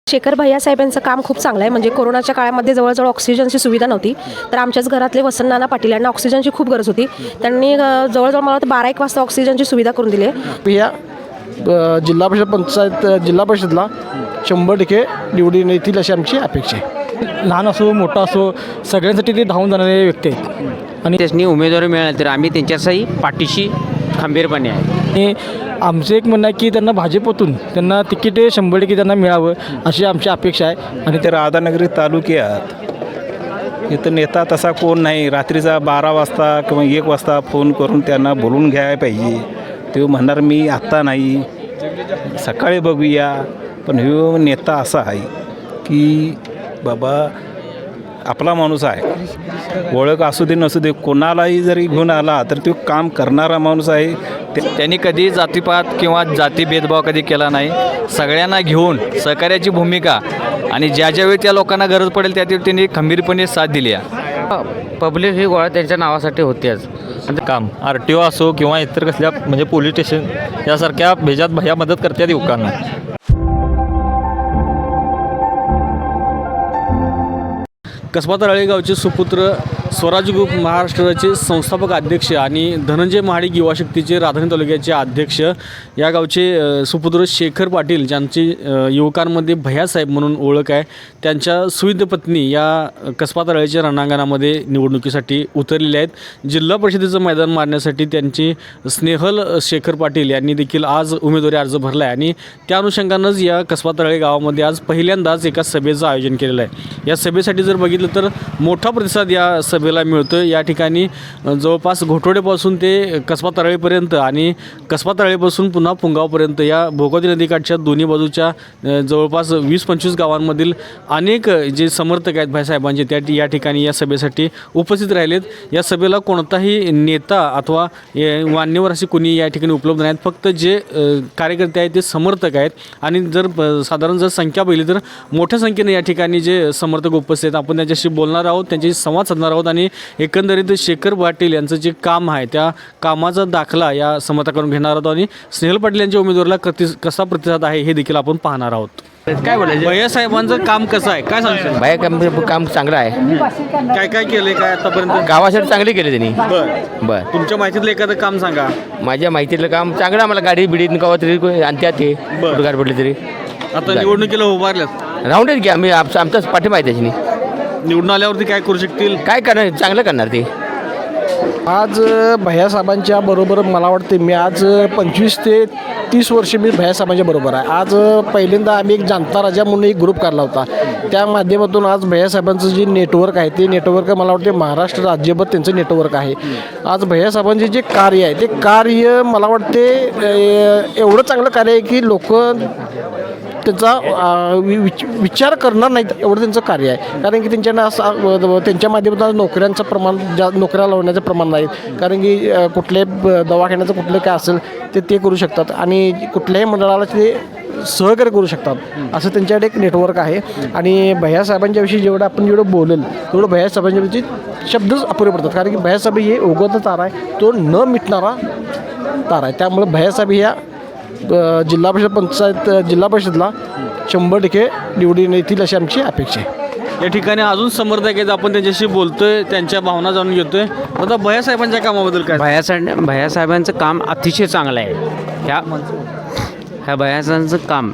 शेखर भैया साहेब यांचं काम खूप चांगलं आहे. म्हणजे कोरोनाच्या काळामध्ये जवळजवळ ऑक्सिजनची सुविधा नव्हती, तर आमच्याच घरातले वसंत नाना पाटील यांना ऑक्सिजनची खूप गरज होती. त्यांनी जवळजवळ मला वाटतं 12-1 वाजता ऑक्सिजनची सुविधा करून दिली आहे. भैया जिल्हा परिषद पंचायत जिल्हा परिषदला 100% निवडून येतील अशी आमची अपेक्षा आहे. लहान असो मोठा असो सगळ्यांसाठी ते धावून जाणारे व्यक्ती आहेत आणि त्यांनी उमेदवारी मिळाली तर आम्ही त्यांच्याही पाठीशी खंबीरपणे आहे. आणि आमचं एक म्हणणं आहे की त्यांना भाजपतून त्यांना तिकीट 100% त्यांना मिळावं अशी आमची अपेक्षा आहे. आणि ते राधानगरी तालुक्यात इथं नेता तसा कोण नाही. रात्रीचा 12 वाजता किंवा 1 वाजता फोन करून त्यांना बोलून घ्यायला पाहिजे. ते म्हणणार मी आत्ता नाही, सकाळी बघूया. पण ह्यो नेता असा आहे की बाबा आपला माणूस आहे, ओळख असू दे नसू दे, कोणालाही जरी घेऊन आला तर तो काम करणारा माणूस आहे. त्यांनी कधी जातीपात किंवा जाती भेदभाव कधी केला नाही. सगळ्यांना घेऊन सहकार्याची भूमिका आणि ज्या ज्यावेळी त्या लोकांना गरज पडेल त्या त्यांनी खंबीरपणे साथ दिली आहे. पब्लिक ही गोळा त्यांच्या नावासाठी होत्याच. काम RTO असो किंवा इतर कसल्या म्हणजे पोलीस स्टेशन यासारख्या भेजात भैया मदत करतात युवकांना. कसबा तराळे गावचे सुपुत्र स्वराज ग्रुप महाराष्ट्राचे संस्थापक अध्यक्ष आणि धनंजय महाडिक युवा शक्तीचे राधानगरी तालुक्याचे अध्यक्ष या गावचे सुपुत्र शेखर पाटील, ज्यांची युवकांमध्ये भैयासाहेब म्हणून ओळख आहे, त्यांच्या सुविध पत्नी या कसबा तराळेच्या रणांगणामध्ये निवडणुकीसाठी उतरलेल्या आहेत. जिल्हा परिषदेचं मैदान मारण्यासाठी त्यांची स्नेहल शेखर पाटील यांनी देखील आज उमेदवारी अर्ज भरला आहे आणि त्या अनुषंगानंच या कसबा तराळे गावामध्ये आज पहिल्यांदाच एका सभेचं आयोजन केलेलं आहे. या सभेसाठी जर बघितलं तर मोठा प्रतिसाद या सभेला मिळतो. या ठिकाणी जवळपास घोटवडेपासून ते कसबा तराळेपर्यंत आणि कसबा तराळेपासून पुन्हा पुंगावपर्यंत या भोगावती नदीकाठच्या दोन्ही बाजूच्या जवळपास 20-25 गावांमधील अनेक जे समर्थक आहेत भाईसाहेबांचे त्या या ठिकाणी या सभेसाठी उपस्थित राहिलेत. या सभेला कोणताही नेता अथवा मान्यवर असे कोणी या ठिकाणी उपलब्ध नाहीत. फक्त जे कार्यकर्ते आहेत ते समर्थक आहेत आणि जर साधारण जर संख्या पाहिली तर मोठ्या संख्येने या ठिकाणी जे समर्थक उपस्थित आहेत. आपण त्यांच्याशी बोलणार आहोत, त्यांच्याशी संवाद साधणार आहोत आणि एकंदरीत शेखर पाटील यांचं जे काम आहे त्या कामाचा दाखला या समर्थकांकडून घेणार आहोत आणि स्नेहल पाटील यांच्या उमेदवाराला कसा प्रतिसाद आहे हे देखील आपण पाहणार आहोत. काय बोलायचं भैयासाहेबांचं काम कसं आहे, काय सांगशील? भैया काम चांगलं आहे. काय काय केलंय काय आतापर्यंत? गावासाठी चांगले केले त्यांनी. बरं, तुमच्या माहितीतलं एखादं काम सांगा. माझ्या माहितीतलं काम चांगलं. आम्हाला गाडी बिडी कवा तरी आणत्यात ते गाडी पडली तरी. आता निवडणुकीला उभारल्यात, राहून देत की आम्ही आमचाच पाठिंबा आहे त्याच्यानी. निवडून आल्यावरती काय करू शकतील, काय करणार, चांगलं करणार ते. आज भैयासाहेबांच्या बरोबर मला वाटते मी आज 25 ते 30 वर्ष मी भैयासाहेबांच्या बरोबर आहे. आज पहिल्यांदा आम्ही एक जाणता राजा म्हणून एक ग्रुप काढला होता. त्या माध्यमातून आज भैयासाहेबांचं जे नेटवर्क आहे ते नेटवर्क मला वाटते महाराष्ट्र राज्यभर त्यांचं नेटवर्क आहे. आज भैयासाहेबांचे जे कार्य आहे ते कार्य मला वाटते एवढं चांगलं कार्य आहे की लोक त्यांचा विचार करणार नाहीत एवढं त्यांचं कार्य आहे. कारण की त्यांच्या माध्यमातून नोकऱ्यांचं प्रमाण नोकऱ्या लावण्याचं प्रमाण नाही. कारण की कुठल्याही दवाखान्याचं कुठलं काय असेल ते करू शकतात आणि कुठल्याही मंडळाला ते सहकार्य करू शकतात. असं त्यांच्याकडे एक नेटवर्क आहे. आणि भैयासाहेबांच्या विषयी जेवढं बोलेल तेवढं भैयासाहेबांच्या विषयी शब्दच अपुरे पडतात. कारण की भैयासाहेब हे उगवता तारा आहे, तो न मिटणारा तारा आहे. त्यामुळे भैयासाहेब ह्या जिल्हा परिषदला 100% निवडून येतील अशी आमची अपेक्षा आहे. या ठिकाणी अजून समर्थक आहेत, आपण त्यांच्याशी बोलतोय, त्यांच्या भावना जाणून घेतोय. आता भैयासाहेबांच्या कामाबद्दल काय? भैयासाहेबांचं काम अतिशय चांगलं आहे. ह्या भैयासाहेबांचं काम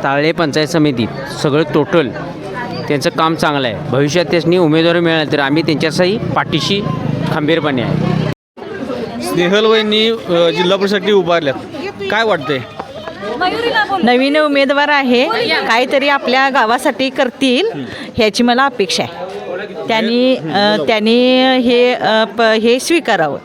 ताळे पंचायत समितीत सगळं टोटल त्यांचं काम चांगलं आहे. भविष्यात त्यांनी उमेदवारी मिळाली तर आम्ही त्यांच्याही पाठीशी खंबीरपणे आहे. स्नेहल वहिनी जिल्हा परिषदेसाठी उभारल्यात, काय वाटतंय? नवीन उमेदवार आहे, काहीतरी आपल्या गावासाठी करतील ह्याची मला अपेक्षा आहे. त्यांनी हे स्वीकारावं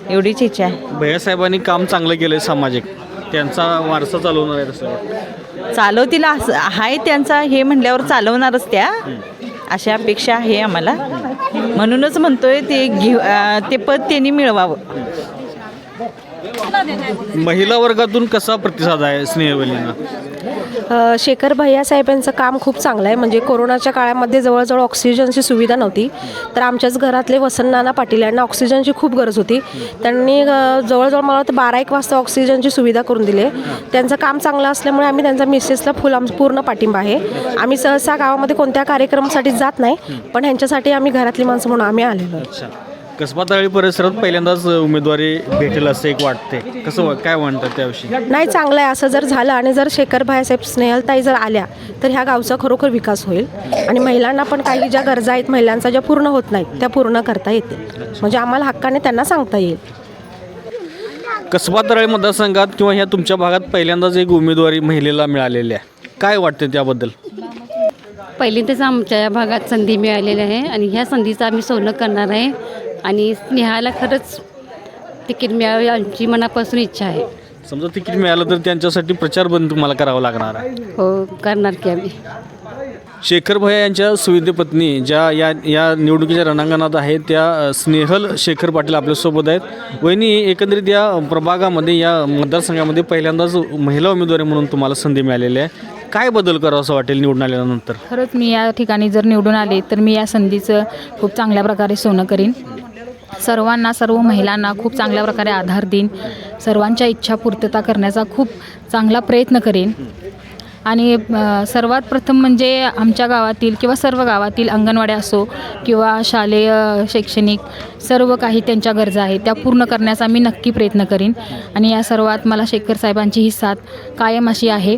एवढीच इच्छा आहे. भैयासाहेबांनी काम चांगलं केलंय, सामाजिक त्यांचा वारसा चालवणार आहे तसं वाटतं. चालवतील असं आहे त्यांचा, हे म्हटल्यावर चालवणारच त्या, अशा अपेक्षा आहे आम्हाला. म्हणूनच म्हणतोय ते पद त्यांनी मिळवावं. महिला वर्गातून कसा प्रतिसाद आहे स्नेहवलींना? शेखर भैया साहेब यांचं काम खूप चांगलं आहे. म्हणजे कोरोनाच्या काळामध्ये जवळजवळ ऑक्सिजनची सुविधा नव्हती, तर आमच्याच घरातले वसंतनाना पाटील यांना ऑक्सिजनची खूप गरज होती. त्यांनी जवळजवळ मला वाटतं 12-1 वाजता ऑक्सिजनची सुविधा करून दिली. त्यांचं काम चांगलं असल्यामुळे आम्ही त्यांच्या मिसेसला पूर्ण पाठिंबा आहे. आम्ही सहसा गावामध्ये कोणत्या कार्यक्रमासाठी जात नाही, पण ह्यांच्यासाठी आम्ही घरातली माणसं म्हणून आम्ही आलेलो. अच्छा, कसबा तळी परिसरात पहिल्यांदाच उमेदवारी भेटेल असं एक वाटते. कसं काय म्हणतात त्याविषयी? नाही, चांगलं आहे. असं जर झालं आणि जर शेखर भाईसाहेब स्नेहलताई जर आल्या तर ह्या गावचा खरोखर विकास होईल आणि महिलांना पण काही ज्या गरजा आहेत महिलांच्या ज्या पूर्ण होत नाहीत त्या पूर्ण करता येतील. म्हणजे आम्हाला हक्काने त्यांना सांगता येईल. कसबा तळी मतदारसंघात किंवा ह्या तुमच्या भागात पहिल्यांदाच एक उमेदवारी महिलेला मिळालेली आहे, काय वाटते त्याबद्दल? पहिल्यांदाच आमच्या या भागात संधी मिळालेली आहे आणि ह्या संधीचं आम्ही सोनं करणार आहे आणि स्नेहाला खरंच तिकीट मिळावे आमची मनापासून इच्छा आहे. समजा तिकीट मिळालं तर त्यांच्यासाठी प्रचार बंद तुम्हाला करावा लागणार आहे. हो, करणार की आम्ही. शेखर भैया यांच्या सुविधे पत्नी ज्या या निवडणुकीच्या रणांगणात आहेत त्या स्नेहल शेखर पाटील आपल्यासोबत आहेत. वहिनी, एकंदरीत या प्रभागामध्ये या मतदारसंघामध्ये पहिल्यांदाच महिला उमेदवारी म्हणून तुम्हाला संधी मिळालेली आहे, काय बदल करावं असं वाटेल निवडून आल्यानंतर? खरंच मी या ठिकाणी जर निवडून आले तर मी या संधीचं खूप चांगल्या प्रकारे सोनं करीन. सर्व महिलांना खूप चांगल्या प्रकारे आधार देईन. सर्वांच्या इच्छा पूर्तता करण्याचा खूप चांगला प्रयत्न करेन. आणि सर्वात प्रथम म्हणजे आमच्या गावातील किंवा सर्व गावातील अंगणवाड्या असो किंवा शालेय शैक्षणिक सर्व काही त्यांच्या गरजा आहेत त्या पूर्ण करण्याचा मी नक्की प्रयत्न करीन. आणि या सर्वात मला शेखर साहेबांची ही साथ कायम अशी आहे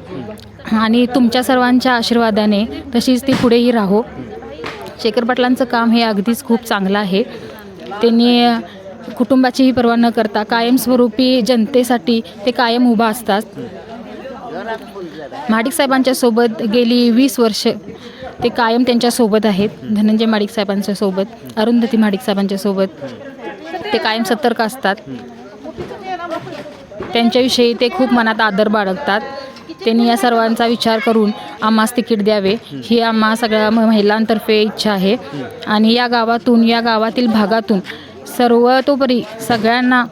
आणि तुमच्या सर्वांच्या आशीर्वादाने तशीच ती पुढेही राहो. शेखर पाटलांचं काम हे अगदीच खूप चांगलं आहे. त्यांनी कुटुंबाचीही पर्वा न करता कायमस्वरूपी जनतेसाठी ते कायम उभा असतात. महाडिक साहेबांच्या सोबत गेली 20 वर्ष ते कायम त्यांच्यासोबत आहेत. धनंजय महाडिक साहेबांच्या सोबत, अरुंधती महाडिक साहेबांच्या सोबत ते कायम सतर्क असतात. त्यांच्याविषयी ते खूप मनात आदर बाळगतात. त्यांनी या सर्वांचा विचार करून आम्हास तिकीट द्यावे ही आम्हा सगळ्या महिलांतर्फे इच्छा आहे. आणि या गावातून या गावातील भागातून सर्वतोपरी सगळ्यांना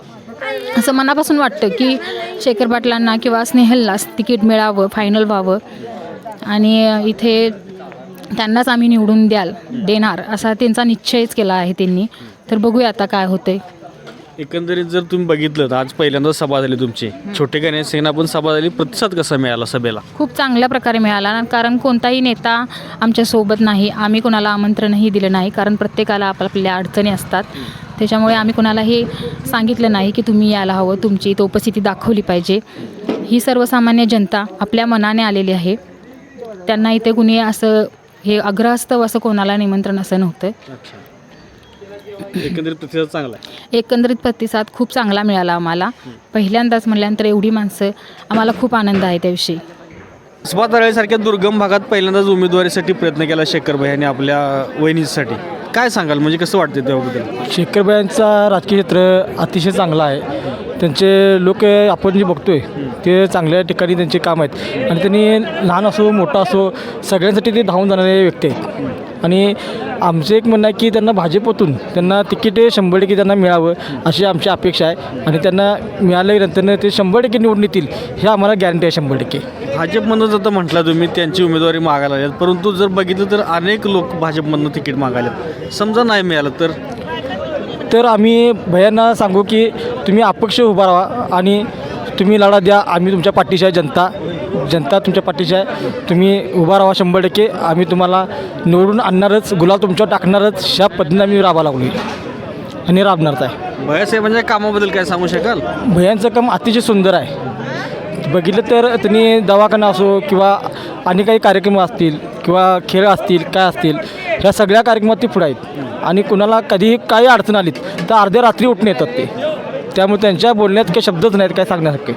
असं मनापासून वाटतं की शेखर पाटलांना किंवा स्नेहललाच तिकीट मिळावं, फायनल व्हावं आणि इथे त्यांनाच आम्ही निवडून देणार असा त्यांचा निश्चयच केला आहे त्यांनी. तर बघूया आता काय होतंय. एकंदरीत जर तुम्ही बघितलं तर आज पहिल्यांदाच सभा झाली तुमची, छोटे गणेश सेना पण सभा झाली, प्रतिसाद कसा मिळाला सभेला? खूप चांगल्या प्रकारे मिळाला, कारण कोणताही नेता आमच्यासोबत नाही. आम्ही कोणाला आमंत्रणही दिलं नाही, कारण प्रत्येकाला आपल्या अडचणी असतात. त्याच्यामुळे आम्ही कोणालाही सांगितलं नाही की तुम्ही यायला हवं, तुमची इथं उपस्थिती दाखवली पाहिजे. ही सर्वसामान्य जनता आपल्या मनाने आलेली आहे. त्यांना इथे कुणी असं हे आग्रहस्तव असं कोणाला निमंत्रण असं नव्हतं. एकंदरीत प्रतिसाद चांगला आहे. एकंदरीत प्रतिसाद खूप चांगला मिळाला आम्हाला. पहिल्यांदाच म्हटल्यानंतर एवढी माणसं, आम्हाला खूप आनंद आहे त्याविषयी. कसबा तळेसारख्या दुर्गम भागात पहिल्यांदाच उमेदवारीसाठी प्रयत्न केला शेखर भैयाने आपल्या वहिनीसाठी, काय सांगाल? म्हणजे कसं वाटतं त्याबद्दल? शेखर भैयांचा राजकीय क्षेत्र अतिशय चांगलं आहे. त्यांचे लोक आपण जे बघतोय ते चांगल्या ठिकाणी त्यांचे काम आहेत आणि त्यांनी लहान असो मोठा असो सगळ्यांसाठी ते धावून जाणारे व्यक्ती आहेत. आणि आमचं एक म्हणणं आहे की त्यांना भाजपतून त्यांना तिकीट 100% त्यांना मिळावं अशी आमची अपेक्षा आहे. आणि त्यांना मिळाल्यानंतर ते 100% निवडून येतील हे आम्हाला गॅरंटी आहे 100%. भाजपमधून जर म्हटलं तुम्ही त्यांची उमेदवारी मागायला लागल्यात, परंतु जर बघितलं तर अनेक लोक भाजपमधून तिकीट मागायला, समजा नाही मिळालं तर आम्ही भैयांना सांगू की तुम्ही अपक्ष उभा राहा आणि तुम्ही लढा द्या. आम्ही तुमच्या पाठीशी आहे. जनता तुमच्या पाठीशी आहे. तुम्ही उभा राहा 100%. आम्ही तुम्हाला निवडून आणणारच, गुलाल तुमच्यावर टाकणारच. ह्या पद्धतीने आम्ही राहावं लागलो आणि राबणारच आहे. भैयासाहेबांच्या कामाबद्दल काय सांगू शकाल? भैयांचं काम अतिशय सुंदर आहे. बघितलं तर त्यांनी दवाखाना असो किंवा आणि काही कार्यक्रम असतील किंवा खेळ असतील काय असतील ह्या सगळ्या कार्यक्रमात ते पुढे आहेत. आणि कुणाला कधीही काही अडचण आलीत तर अर्ध्या रात्री उठून येतात ते. त्यामुळे त्यांच्या बोलण्यात काही शब्दच नाहीत काय सांगण्यासारखे.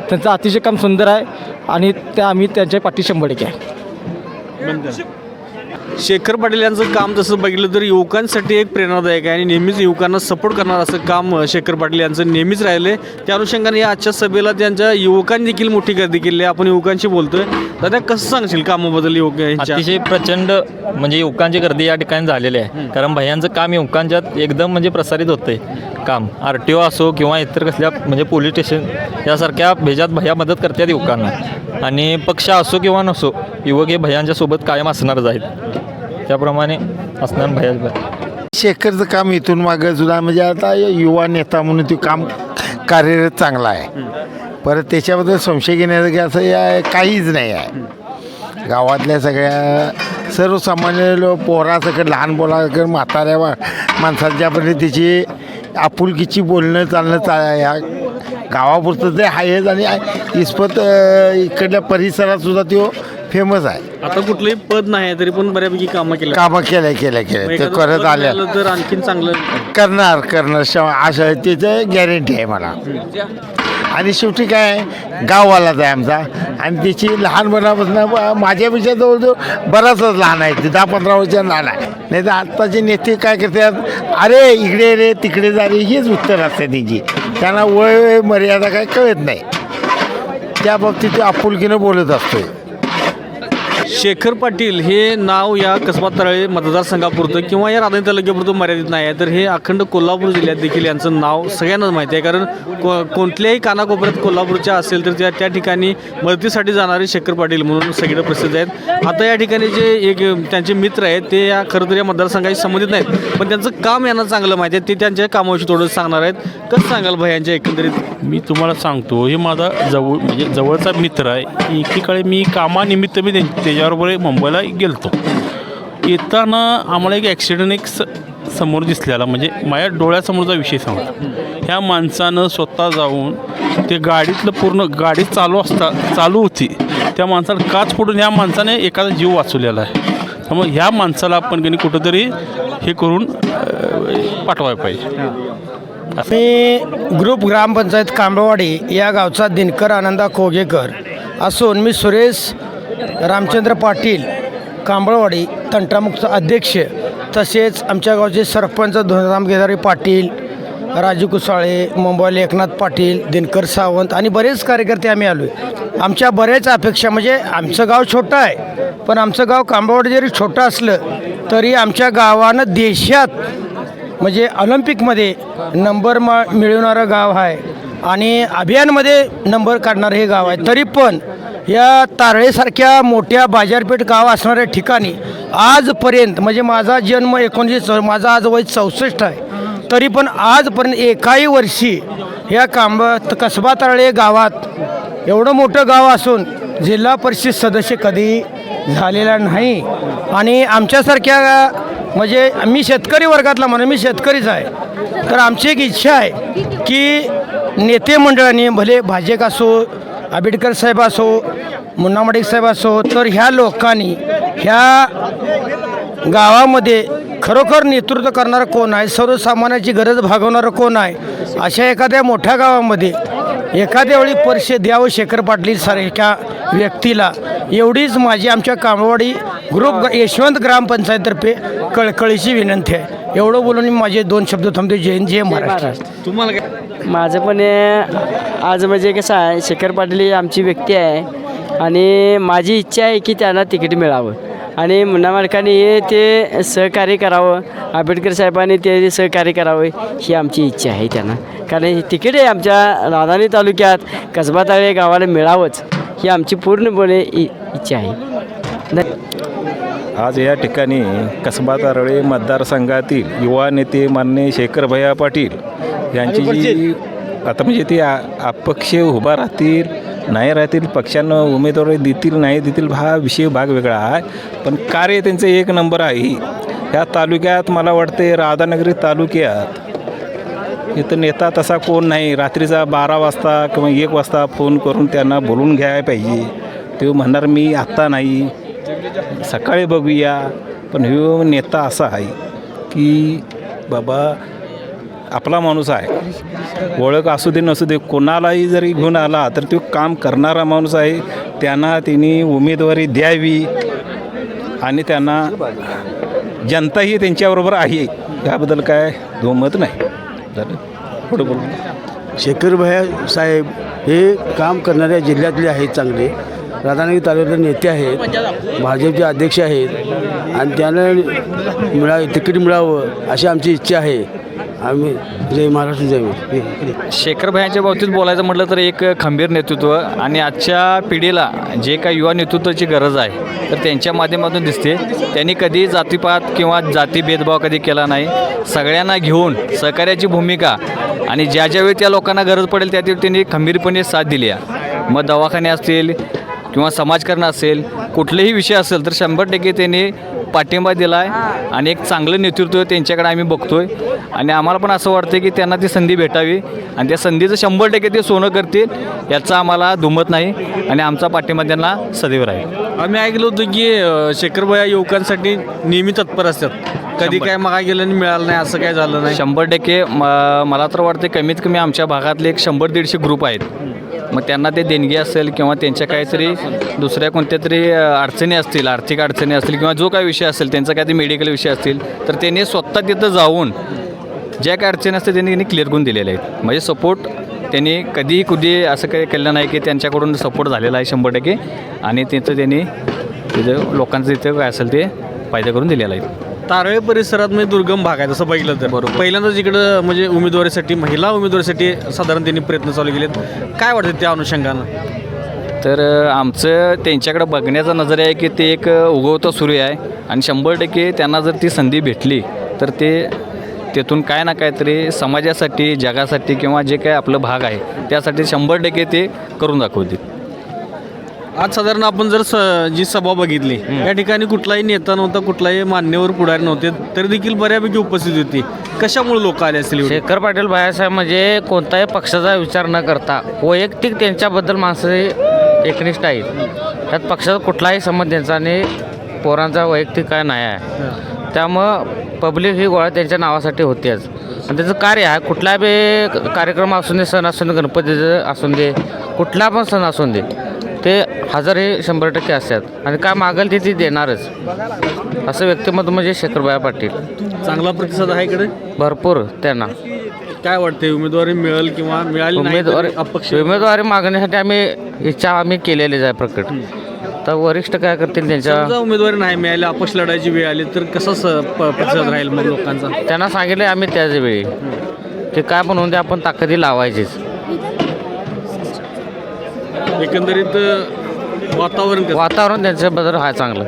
त्यांचं अतिशय काम सुंदर आहे आणि आम्ही त्यांच्या पाठी 100% आहे. शेखर पाटील यांचं काम तसं बघितलं तर युवकांसाठी एक प्रेरणादायक आहे आणि नेहमीच युवकांना सपोर्ट करणार असं काम शेखर पाटील यांचं नेहमीच राहिले. त्या अनुषंगाने या आजच्या सभेला त्यांच्या युवकांनी देखील मोठी गर्दी केली आहे. आपण युवकांशी बोलतोय. दादा, कसं सांगशील कामाबद्दल युवक? अतिशय प्रचंड म्हणजे युवकांची गर्दी या ठिकाणी झालेली आहे. कारण भैयांचं काम युवकांच्यात एकदम म्हणजे प्रसारित होतंय काम. RTO असो किंवा इतर कसल्या म्हणजे पोलीस स्टेशन यासारख्या भेजात भैया मदत करतात युवकांना. आणि पक्ष असो किंवा नसो युवक हे भैयांच्या सोबत कायम असणारच आहेत. त्याप्रमाणे असणार भैया. शेखरचं काम इथून मागं सुद्धा म्हणजे आता युवा नेता म्हणून ते काम कार्यरत चांगला आहे. परत त्याच्याबद्दल संशय घेण्याचं की असं काहीच नाही आहे. गावातल्या सगळ्या सर्वसामान्य पोरासकट लहान पोरासकट म्हाताऱ्या माणसांच्यापर्यंत त्याची आपुलकीची बोलणं चालणं ह्या गावापुरतं ते आहेच आणि इस्पत इकडल्या परिसरातसुद्धा तो फेमस आहे. आता कुठलंही पद नाही तरी पण बऱ्यापैकी कामं केल्या ते करत आल्या तर आणखीन चांगलं करणार असं त्याचं गॅरंटी आहे मला. आणि शेवटी काय गाववालाच आहे आमचा आणि त्याची लहानपणापासून माझ्यापेक्षा जवळजवळ बराचच लहान आहे, 10-15 वर्षांनी लहान आहे. नाही तर आत्ताचे नेते काय करतात, अरे इकडे रे तिकडे जा रे हेच उत्तर असते त्यांची. त्यांना वय मर्यादा काय कळत नाही. त्या बाबतीत आपुलकीनं बोलत असतोय. शेखर पाटील हे नाव या कसबा तराळे मतदारसंघापुरतं किंवा या राधानगरी तालुक्यापुरतं मर्यादित नाही आहे, तर हे अखंड कोल्हापूर जिल्ह्यात देखील यांचं नाव सगळ्यांनाच माहिती आहे. कारण कोणत्याही कानाकोपऱ्यात कोल्हापूरच्या असेल तर त्या ठिकाणी मदतीसाठी जाणारे शेखर पाटील म्हणून सगळीकडे प्रसिद्ध आहेत. आता या ठिकाणी जे एक त्यांचे मित्र आहेत ते या खरं तर या मतदारसंघाशी संबंधित नाहीत, पण त्यांचं काम यांना चांगलं माहिती आहे. ते त्यांच्या कामाविषयी थोडं सांगणार आहेत. कसं सांगाल भैयांच्या एकंदरीत? मी तुम्हाला सांगतो, हे माझा म्हणजे जवळचा मित्र आहे. एकीकडे मी कामानिमित्त मी त्याच्याबरोबर मुंबईला गेलतो. येताना आम्हाला एक ॲक्सिडेंट समोर दिसलेला, म्हणजे माझ्या डोळ्यासमोरचा विषय सांगतो. ह्या माणसानं स्वतः जाऊन ते गाडीतलं पूर्ण गाडी चालू होती त्या माणसाला काच फोडून ह्या माणसाने एखादा जीव वाचवलेला आहे. त्यामुळे ह्या माणसाला आपण कुठंतरी हे करून पाठवायला पाहिजे. मी ग्रुप ग्रामपंचायत कांबळवाडी या गावचा दिनकर आनंदा कोगेकर असून मी सुरेश रामचंद्र पाटील कांबळवाडी तंटामुक्त अध्यक्ष, तसेच आमच्या गावचे सरपंच धोनराम केदारी पाटील, राजू कुसाळे, मुंबईला एकनाथ पाटील, दिनकर सावंत आणि बरेच कार्यकर्ते आम्ही आलो आहे. आमच्या बऱ्याच अपेक्षा, म्हणजे आमचं गाव छोटं आहे पण आमचं गाव कांबळवाडी जरी छोटं असलं तरी आमच्या गावानं देशात म्हणजे ऑलिम्पिकमध्ये नंबर मिळवणारं गाव आहे आणि अभियानमध्ये नंबर काढणारं हे गाव आहे. तरी पण या तारळेसारख्या मोठ्या बाजारपेठ गाव असणाऱ्या ठिकाणी आजपर्यंत, म्हणजे माझा जन्म 19, माझा आज वय 64 आहे, तरी पण आजपर्यंत एकाही वर्षी या कसबा तारळे गावात एवढं मोठं गाव असून जिल्हा परिषद सदस्य कधी झालेला नाही. आणि आमच्यासारख्या, म्हणजे मी शेतकरी वर्गातला म्हणून मी शेतकरीच आहे, तर आमची एक इच्छा आहे की नेते मंडळांनी भले भाजप असो, आंबेडकर साहेब असो, मुन्ना माडिक साहेब असो, तर ह्या लोकांनी ह्या गावामध्ये खरोखर नेतृत्व करणारं कोण आहे, सर्वसामान्याची गरज भागवणारं कोण आहे, अशा एखाद्या मोठ्या गावामध्ये एखाद्या वेळी परिचय द्यावं शेखर पाटील सारख्या व्यक्तीला, एवढीच माझी आमच्या कांबळवाडी ग्रुप यशवंत ग्रामपंचायततर्फे कळकळीची विनंती आहे. एवढं बोलून मी माझे 2 शब्द थांबतो. जय हिंद, जय महाराष्ट्र. तुम्हाला काय? माझं पण आज म्हणजे कसं आहे, शेखर पाटील ही आमची व्यक्ती आहे आणि माझी इच्छा आहे की त्यांना तिकीट मिळावं आणि मुन्ना मालकांनी हे ते सहकार्य करावं, आंबेडकर साहेबांनी ते सहकार्य करावं ही आमची इच्छा आहे त्यांना. कारण हे तिकीट आहे आमच्या राधानगरी तालुक्यात कसबा तारळे गावाला मिळावंच ही आमची पूर्णपणे इच्छा आहे. आज या ठिकाणी कसबा तारळे मतदारसंघातील युवा नेते माननीय शेखर भैया पाटील यांची जी आता म्हणजे ते अपक्ष उभा राहतील नाही राहतील, पक्षांना उमेदवारी देतील नाही देतील हा विषय भाग वेगळा आहे, पण कार्य त्यांचं 1 नंबर आहे. ह्या तालुक्यात मला वाटते राधानगरी तालुक्यात इथं नेता तसा कोण नाही. रात्रीचा 12 वाजता किंवा 1 वाजता फोन करून त्यांना बोलून घ्यायला पाहिजे. ते म्हणणार मी आत्ता नाही, सकाळी बघूया. पण ह्यो नेता असा आहे की बाबा आपला माणूस आहे, ओळख असू दे नसू दे, कोणालाही जरी घेऊन आला तर तो काम करणारा माणूस आहे. त्यांना त्यांनी उमेदवारी द्यावी आणि त्यांना जनताही त्यांच्याबरोबर आहे, याबद्दल काय दुमत नाही. झालं पुढं बोलू. शेखर भैया साहेब हे काम करणाऱ्या जिल्ह्यातले आहेत, चांगले राधानगरी तालुक्यातले नेते आहेत, भाजपचे अध्यक्ष आहेत आणि त्यांना तिकीट मिळावं अशी आमची इच्छा आहे. आम्ही जय महाराष्ट्र जय शेखर भैयांच्या बाबतीत बोलायचं म्हटलं तर एक खंबीर नेतृत्व आणि आजच्या पिढीला जे काही युवा नेतृत्वाची गरज आहे तर त्यांच्या माध्यमातून दिसते. त्यांनी कधी जातीपात किंवा जाती भेदभाव कधी केला नाही. सगळ्यांना घेऊन सहकार्याची भूमिका आणि ज्या ज्यावेळी त्या लोकांना गरज पडेल त्या त्यांनी खंबीरपणे साथ दिली आहे. मग दवाखाने असतील किंवा समाजकारण असेल कुठलेही विषय असेल तर 100% त्यांनी पाठिंबा दिला आहे आणि एक चांगलं नेतृत्व त्यांच्याकडे आम्ही बघतो आहे. आणि आम्हाला पण असं वाटतं की त्यांना ती संधी भेटावी आणि त्या संधीचं 100% ते सोनं करतील याचा आम्हाला दुमत नाही आणि आमचा पाठिंबा त्यांना सदैव राहील. आम्ही ऐकलं होतं की शेखर भैया युवकांसाठी नेहमी तत्पर असतात. कधी काय मागा गेलं आणि मिळालं नाही असं काय झालं नाही? 100% मला तर वाटते कमीत कमी आमच्या भागातले एक 100-150 ग्रुप आहेत. मग त्यांना ते देणगी असेल किंवा त्यांच्या काहीतरी दुसऱ्या कोणत्या तरी अडचणी असतील, आर्थिक अडचणी असतील किंवा जो काही विषय असेल त्यांचा काहीतरी मेडिकल विषय असतील तर त्यांनी स्वतः तिथं जाऊन ज्या काही अडचणी असतील त्यांनी क्लिअर करून दिलेल्या आहेत. म्हणजे सपोर्ट त्यांनी कधी असं काही केलं नाही की त्यांच्याकडून सपोर्ट झालेला आहे 100% आणि त्यांनी तिथं लोकांचं तिथं काय असेल ते फायदा करून दिलेला आहे. तारळे परिसरात म्हणजे दुर्गम भाग आहे तसं बघितलं तर बरोबर पहिल्यांदाच इकडं म्हणजे उमेदवारीसाठी महिला उमेदवारीसाठी साधारण त्यांनी प्रयत्न चालू केलेत. काय वाटतं त्या अनुषंगानं? तर आमचं त्यांच्याकडे बघण्याचा नजर आहे की ते एक उगवतं सूर्य आहे आणि 100% त्यांना जर ती संधी भेटली तर ते तेथून काय ना काहीतरी समाजासाठी जगासाठी किंवा जे काय आपलं भाग आहे त्यासाठी 100% ते करून दाखवतील. आज साधारण आपण जर जी सभा बघितली या ठिकाणी कुठलाही नेता नव्हता, कुठलाही मान्यवर पुढारी नव्हते तरी देखील बऱ्यापैकी उपस्थित होती. कशामुळे लोक आले असतील? शेखर पाटील भैयासाहेब म्हणजे कोणताही पक्षाचा विचार न करता वैयक्तिक त्यांच्याबद्दल माणसं एकनिष्ठ आहेत. त्यात पक्षाचा कुठलाही संबंध त्यांचा आणि पोरांचा वैयक्तिक काय नाही आहे. त्यामुळं पब्लिक ही गोळा त्यांच्या नावासाठी होतेच आणि त्याचं कार्य आहे. कुठला बी कार्यक्रम असून दे, सण असून दे, गणपतीचं असून दे, कुठला पण सण असून दे ते हजर हे 100% असतात आणि काय मागेल ते ती देणारच असं व्यक्तिमत्व म्हणजे शेखर भैया पाटील. चांगला प्रतिसाद आहे इकडे भरपूर. त्यांना काय वाटते उमेदवारी मिळेल किंवा मिळाली उमेदवारी मागण्यासाठी आम्ही केलेलीच आहे प्रकट. तर वरिष्ठ काय करतील त्यांच्या उमेदवारी नाही मिळाली अपक्ष लढायची वेळ आली तर कसा प्रतिसाद राहील मग लोकांचा? त्यांना सांगितलं आम्ही त्याच वेळी की काय पण होऊन दे आपण ताकदी लावायचीच. एकंदरीत वातावरण त्यांच्याबद्दल आहे चांगलं.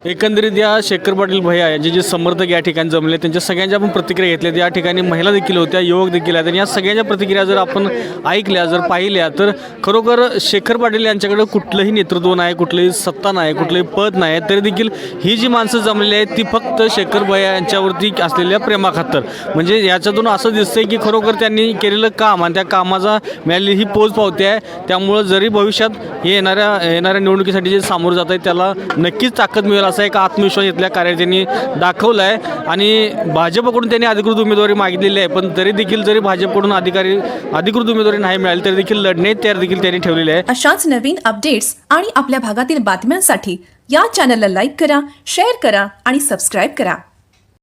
एकंदरीत या शेखर पाटील भैया यांचे जे समर्थक या ठिकाणी जमले त्यांच्या सगळ्यांच्या आपण प्रतिक्रिया घेतल्या. या ठिकाणी महिला देखील होत्या, युवक देखील आहेत आणि या सगळ्यांच्या प्रतिक्रिया जर आपण ऐकल्या जर पाहिल्या तर खरोखर शेखर पाटील यांच्याकडे कुठलंही नेतृत्व नाही, कुठलीही सत्ता नाही, कुठलंही पद नाही, तरी देखील ही जी माणसं जमलेली आहेत ती फक्त शेखर भैया यांच्यावरती असलेल्या प्रेमाखातर. म्हणजे याच्यातून असं दिसतंय की खरोखर त्यांनी केलेलं काम आणि त्या कामाचा मिळालेली ही पोच पावते आहे. त्यामुळं जरी भविष्यात हे येणाऱ्या निवडणुकीसाठी जे सामोरं जात आहे त्याला नक्कीच ताकद मिळेल असा एक आत्मविश्वास इथल्या कार्यार्थ्यांनी दाखवला आहे. आणि भाजपकडून त्यांनी अधिकृत उमेदवारी मागितलेली आहे पण तरी देखील जरी भाजपकडून अधिकृत उमेदवारी नाही मिळाली तरी देखील लढण्याची तयारी देखील त्यांनी ठेवलेली आहे. अशाच नवीन अपडेट्स आणि आपल्या भागातील बातम्यांसाठी या चॅनलला लाईक करा, शेअर करा आणि सबस्क्राईब करा.